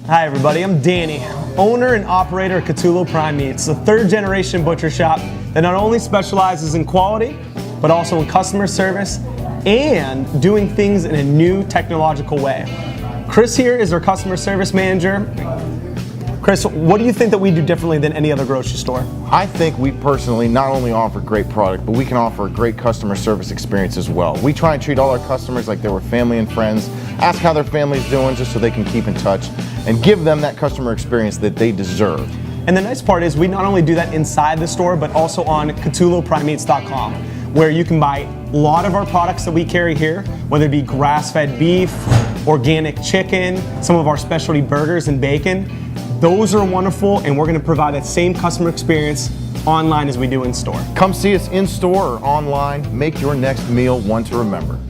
Hi everybody, I'm Danny, owner and operator of Catullo Prime Meats, a third generation butcher shop that not only specializes in quality, but also in customer service and doing things in a new technological way. Chris here is our customer service manager. Chris, what do you think that we do differently than any other grocery store? I think we personally not only offer great product, but we can offer a great customer service experience as well. We try and treat all our customers like they were family and friends, ask how their family's doing just so they can keep in touch, and give them that customer experience that they deserve. And the nice part is we not only do that inside the store, but also on CatulloPrimeMeats.com, where you can buy a lot of our products that we carry here, whether it be grass-fed beef, organic chicken, some of our specialty burgers and bacon. Those are wonderful, and we're going to provide that same customer experience online as we do in store. Come see us in store or online. Make your next meal one to remember.